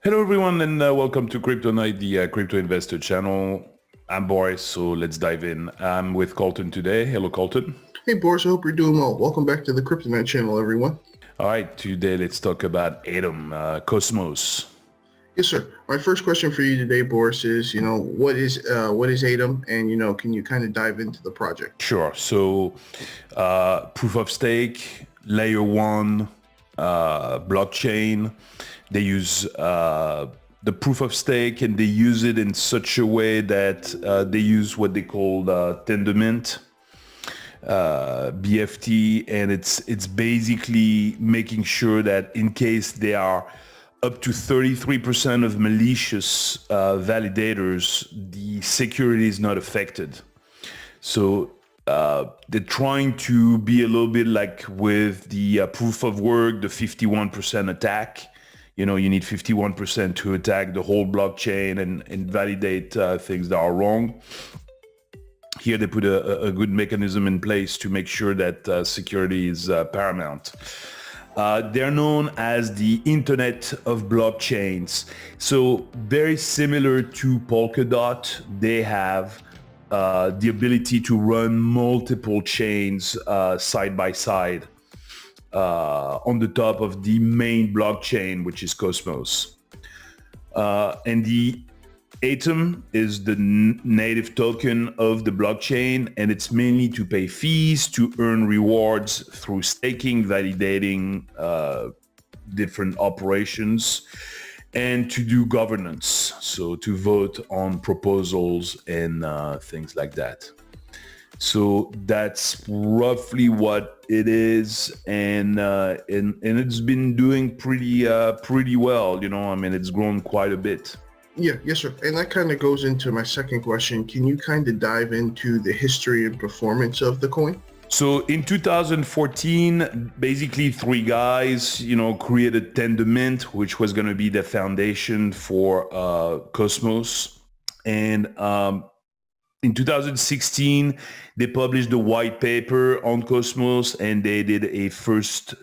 Hello everyone and welcome to Crypto Night, the crypto investor channel. I'm Boris, so let's dive in. I'm with Colton today. Hello Colton. Hey Boris, I hope you're doing well. Welcome back to the Kryptonite channel, everyone. All right, today let's talk about Atom, Cosmos. Yes, sir. My first question for you today, Boris, is what is Atom, and can you kind of dive into the project? Sure. So proof of stake, layer one, blockchain. They use the proof of stake and they use it in such a way that they use what they call Tendermint, BFT, and it's basically making sure that in case they are up to 33% of malicious validators, the security is not affected. So they're trying to be a little bit like with the proof of work, the 51% attack. You need 51% to attack the whole blockchain and validate things that are wrong. Here they put a good mechanism in place to make sure that security is paramount. They're known as the Internet of Blockchains. So very similar to Polkadot, they have the ability to run multiple chains side by side on the top of the main blockchain, which is Cosmos. And the Atom is the native token of the blockchain, and it's mainly to pay fees, to earn rewards through staking, validating different operations, and to do governance, so to vote on proposals and things like that. So that's roughly what it is, and it's been doing pretty well. It's grown quite a bit. Yeah, yes, sir. And that kind of goes into my second question. Can you kind of dive into the history and performance of the coin? So in 2014, basically three guys, created Tendermint, which was going to be the foundation for Cosmos. And in 2016, they published a white paper on Cosmos, and they did a first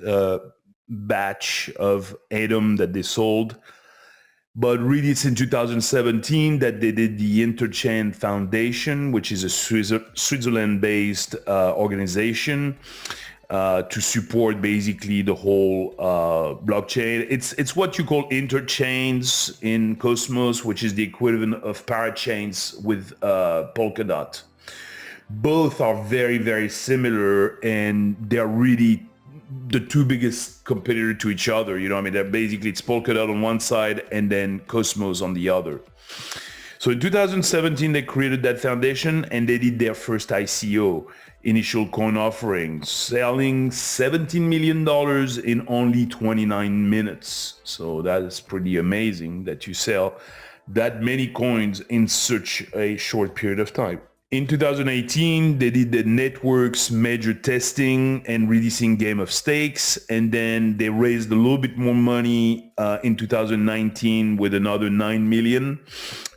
batch of Atom that they sold. But really, it's in 2017 that they did the Interchain Foundation, which is a Switzerland-based organization to support basically the whole blockchain. It's what you call interchains in Cosmos, which is the equivalent of parachains with Polkadot. Both are very, very similar, and they're really the two biggest competitor to each other. They're basically, it's Polkadot on one side and then Cosmos on the other. So in 2017, they created that foundation and they did their first ICO, initial coin offering, selling $17 million in only 29 minutes. So that is pretty amazing that you sell that many coins in such a short period of time. In 2018, they did the network's major testing and releasing Game of Stakes, and then they raised a little bit more money in 2019 with another 9 million,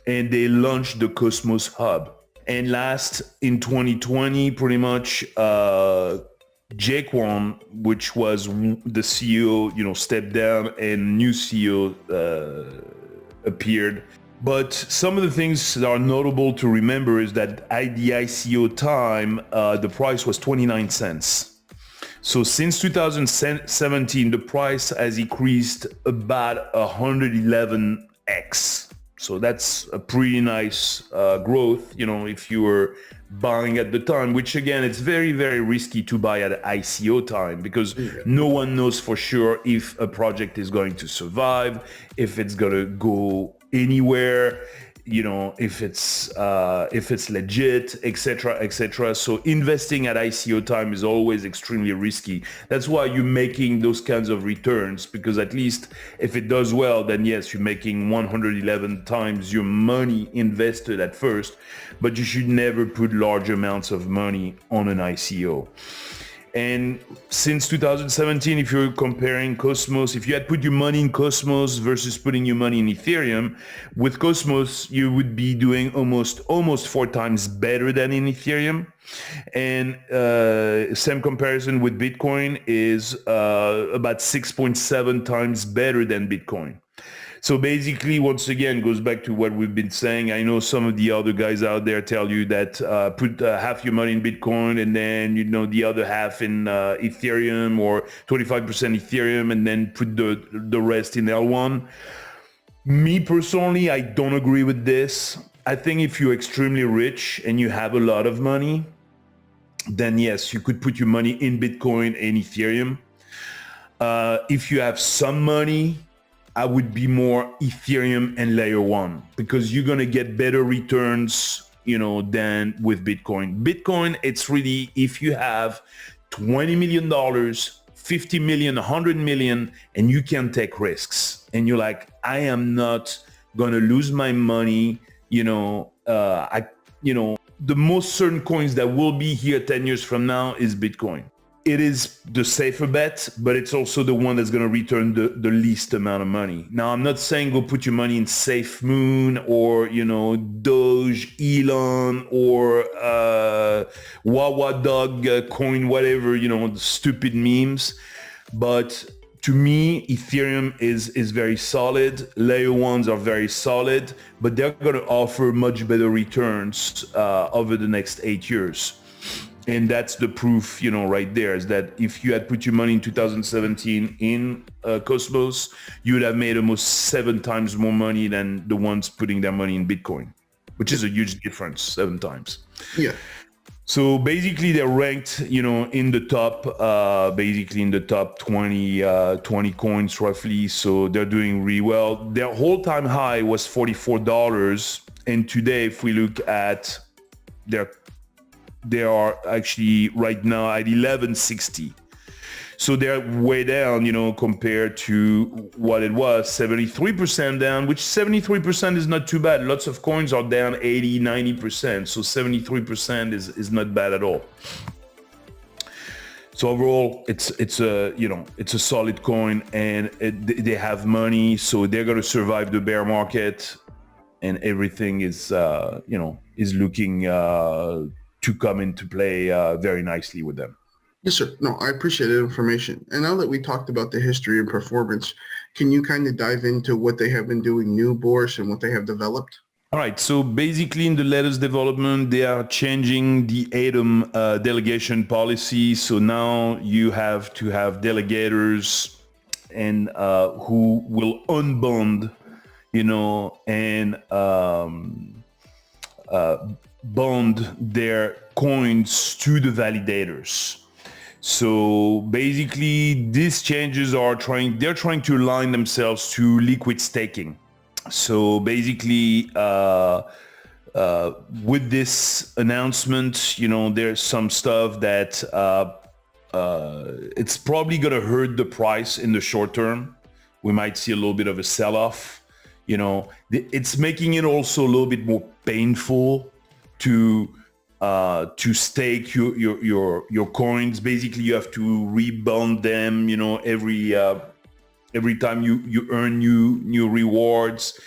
and they launched the Cosmos Hub. And last, in 2020, pretty much, Jaquan, which was the CEO, stepped down and new CEO appeared. But some of the things that are notable to remember is that at the ICO time, the price was 29 cents. So since 2017, the price has increased about 111x. So that's a pretty nice growth, if you were buying at the time, which again, it's very, very risky to buy at ICO time because no one knows for sure if a project is going to survive, if it's going to go anywhere, if it's legit, etc., etc. So investing at ICO time is always extremely risky. That's why you're making those kinds of returns, because at least if it does well, then yes, you're making 111 times your money invested at first, but you should never put large amounts of money on an ICO. And since 2017, if you're comparing Cosmos, if you had put your money in Cosmos versus putting your money in Ethereum, with Cosmos, you would be doing almost 4 times better than in Ethereum. And same comparison with Bitcoin is about 6.7 times better than Bitcoin. So basically, once again, goes back to what we've been saying. I know some of the other guys out there tell you that put half your money in Bitcoin and then, the other half in Ethereum, or 25% Ethereum, and then put the rest in L1. Me personally, I don't agree with this. I think if you're extremely rich and you have a lot of money, then yes, you could put your money in Bitcoin and Ethereum. If you have some money, I would be more Ethereum and layer one, because you're going to get better returns, than with Bitcoin. Bitcoin, it's really, if you have $20 million, 50 million, 100 million, and you can take risks, and you're like, I am not going to lose my money. The most certain coins that will be here 10 years from now is Bitcoin. It is the safer bet, but it's also the one that's going to return the least amount of money. Now, I'm not saying go put your money in Safe Moon or, Doge, Elon, or Wawa Dog coin, whatever, the stupid memes. But to me, Ethereum is very solid. Layer ones are very solid, but they're going to offer much better returns over the next 8 years. And that's the proof, right there, is that if you had put your money in 2017 in Cosmos, you would have made almost 7 times more money than the ones putting their money in Bitcoin, which is a huge difference, 7 times. Yeah. So basically they're ranked, in the top 20 coins roughly. So they're doing really well. Their all-time high was $44. And today, if we look at they are actually right now at 1160. So they're way down, compared to what it was, 73% down, which 73% is not too bad. Lots of coins are down 80, 90%. So 73% is not bad at all. So overall, it's a solid coin, and they have money, so they're going to survive the bear market, and everything is looking to come into play very nicely with them. Yes, sir. No, I appreciate the information. And now that we talked about the history and performance, can you kind of dive into what they have been doing new, Boris, and what they have developed? All right. So basically in the latest development, they are changing the ATOM delegation policy. So now you have to have delegators and who will unbond, and bond their coins to the validators. So basically these changes they're trying to align themselves to liquid staking. So basically with this announcement, there's some stuff that it's probably going to hurt the price in the short term. We might see a little bit of a sell-off. It's making it also a little bit more painful to stake your coins. Basically, you have to rebond them, every time you earn new rewards.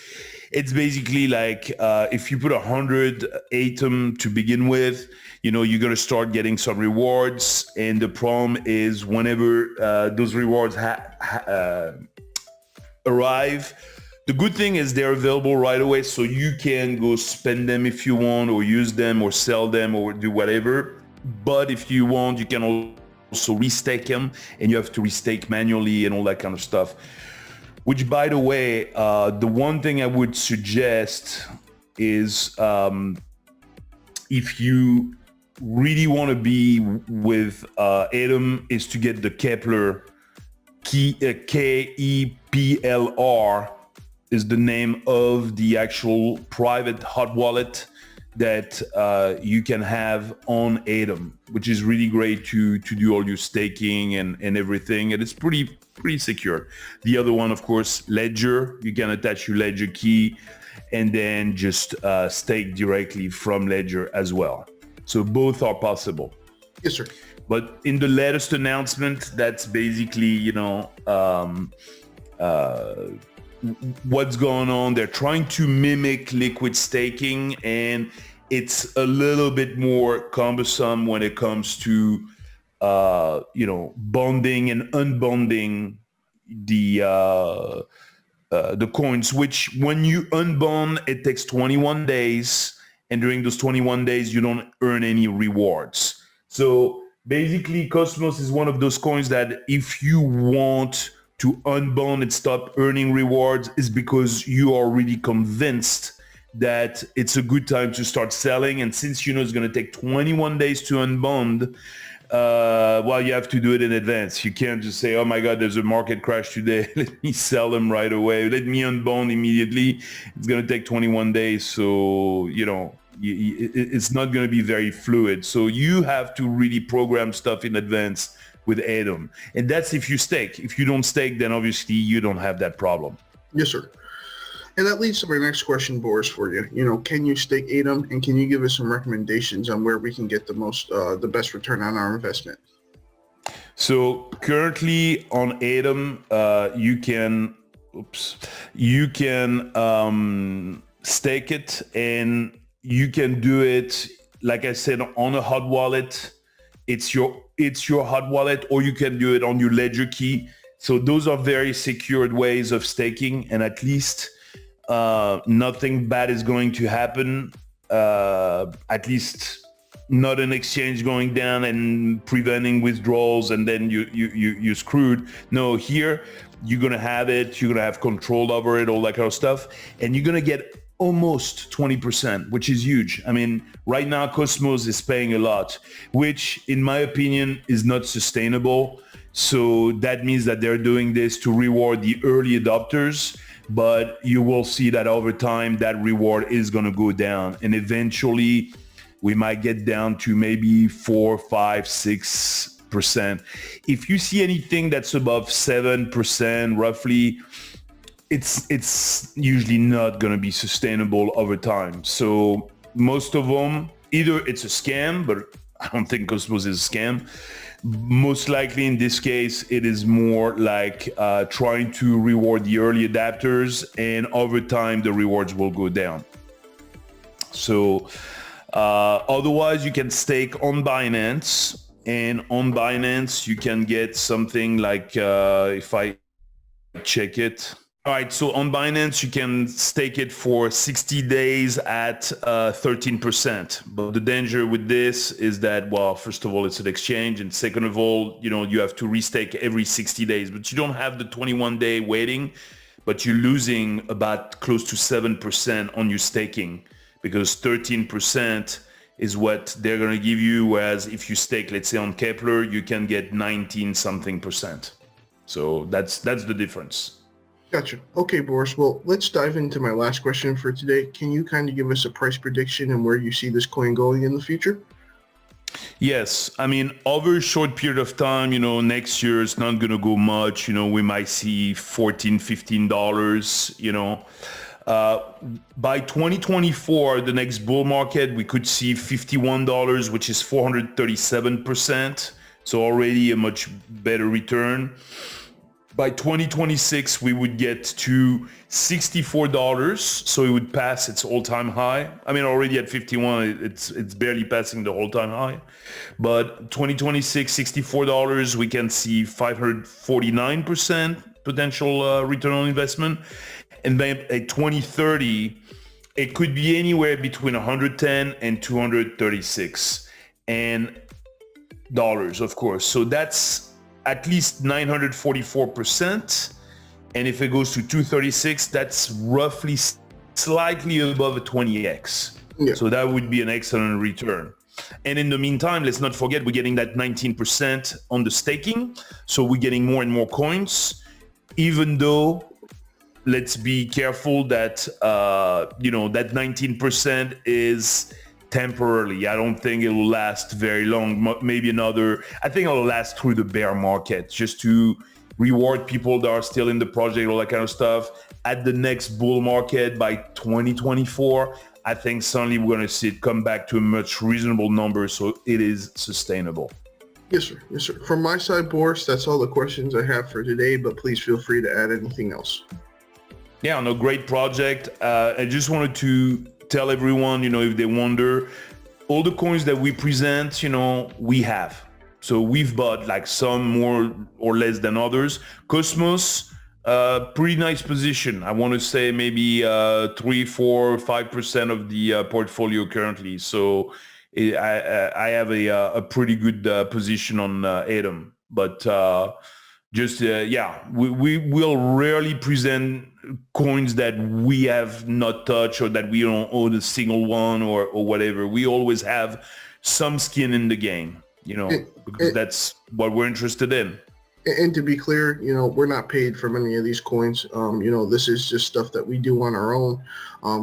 It's basically like if you put 100 ATOM to begin with, you're going to start getting some rewards. And the problem is whenever those rewards arrive, the good thing is they're available right away, so you can go spend them if you want, or use them, or sell them, or do whatever. But if you want, you can also restake them, and you have to restake manually and all that kind of stuff. Which, by the way, the one thing I would suggest is if you really want to be with ATOM, is to get the Kepler, KEPLR is the name of the actual private hot wallet that you can have on ATOM, which is really great to do all your staking and everything. And it's pretty secure. The other one, of course, Ledger, you can attach your Ledger key and then just stake directly from Ledger as well. So both are possible. Yes, sir. But in the latest announcement, that's basically, what's going on. They're trying to mimic liquid staking, and it's a little bit more cumbersome when it comes to bonding and unbonding the the coins, which when you unbond, it takes 21 days. And during those 21 days, you don't earn any rewards. So basically, Cosmos is one of those coins that if you want to unbond and stop earning rewards, is because you are really convinced that it's a good time to start selling. And since you know it's going to take 21 days to unbond, well, you have to do it in advance. You can't just say, oh my God, there's a market crash today. Let me sell them right away. Let me unbond immediately. It's going to take 21 days. So, you know, it's not going to be very fluid. So you have to really program stuff in advance with Atom. And that's if you stake. If you don't stake, then obviously you don't have that problem. Yes, sir. And that leads to my next question, Boris, for you. You know, can you stake Atom, and can you give us some recommendations on where we can get the best return on our investment? So currently on Atom, you can stake it, and you can do it, like I said, on a hot wallet. It's your hot wallet, or you can do it on your ledger key. So those are very secured ways of staking, and at least nothing bad is going to happen. At least not an exchange going down and preventing withdrawals, and then you're screwed. No, here you're gonna have it. You're gonna have control over it, all that kind of stuff, and you're gonna get almost 20%, which is huge. I mean, right now Cosmos is paying a lot, which in my opinion is not sustainable. So that means that they're doing this to reward the early adopters, but you will see that over time that reward is going to go down, and eventually we might get down to maybe 4, 5, 6%. If you see anything that's above 7% roughly, it's usually not going to be sustainable over time. So most of them, either it's a scam, but I don't think Cosmos is a scam. Most likely in this case, it is more like trying to reward the early adapters, and over time the rewards will go down. So otherwise you can stake on Binance, and on Binance you can get something like, if I check it. All right, so on Binance, you can stake it for 60 days at 13%. But the danger with this is that, well, first of all, it's an exchange. And second of all, you know, you have to restake every 60 days. But you don't have the 21-day waiting, but you're losing about close to 7% on your staking, because 13% is what they're going to give you. Whereas if you stake, let's say on Kepler, you can get 19 something percent. So that's the difference. Gotcha. Okay, Boris. Well, let's dive into my last question for today. Can you kind of give us a price prediction and where you see this coin going in the future? Yes. I mean, over a short period of time, you know, next year it's not going to go much. You know, we might see $14, $15, you know. By 2024, the next bull market, we could see $51, which is 437%. So already a much better return. By 2026, we would get to $64, so it would pass its all-time high. I mean, already at 51, it's barely passing the all-time high. But 2026, $64, we can see 549% potential return on investment. And then at 2030, it could be anywhere between 110 and 236 and dollars, of course. So that's at least 944%. And if it goes to 236, that's roughly slightly above a 20x. Yeah. So that would be an excellent return. And in the meantime, let's not forget, we're getting that 19% on the staking. So we're getting more and more coins, even though let's be careful that, you know, that 19% is temporarily. I don't think it will last very long. Maybe another, I think it'll last through the bear market, just to reward people that are still in the project, all that kind of stuff. At the next bull market by 2024, I think suddenly we're going to see it come back to a much reasonable number, so it is sustainable. Yes, sir. Yes, sir. From my side, Boris, that's all the questions I have for today, but please feel free to add anything else. Yeah, no, great project. I just wanted to tell everyone, you know, if they wonder, all the coins that we present, you know, we have. So we've bought like some more or less than others. Cosmos, Pretty nice position. I want to say maybe 3, 4, 5% of the portfolio currently. So I have a pretty good position on Atom. But we will rarely present coins that we have not touched or that we don't own a single one or whatever. We always have some skin in the game, because that's what we're interested in. And to be clear, we're not paid from any of these coins. This is just stuff that we do on our own.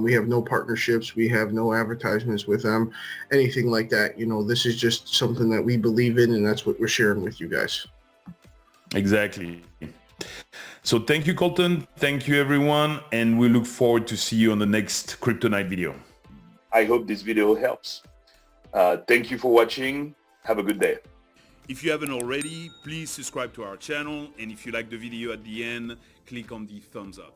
We have no partnerships. We have no advertisements with them, anything like that. This is just something that we believe in, and that's what we're sharing with you guys. Exactly. So thank you, Colton. Thank you, everyone. And we look forward to see you on the next Crypto Night video. I hope this video helps. Thank you for watching. Have a good day. If you haven't already, please subscribe to our channel. And if you like the video at the end, click on the thumbs up.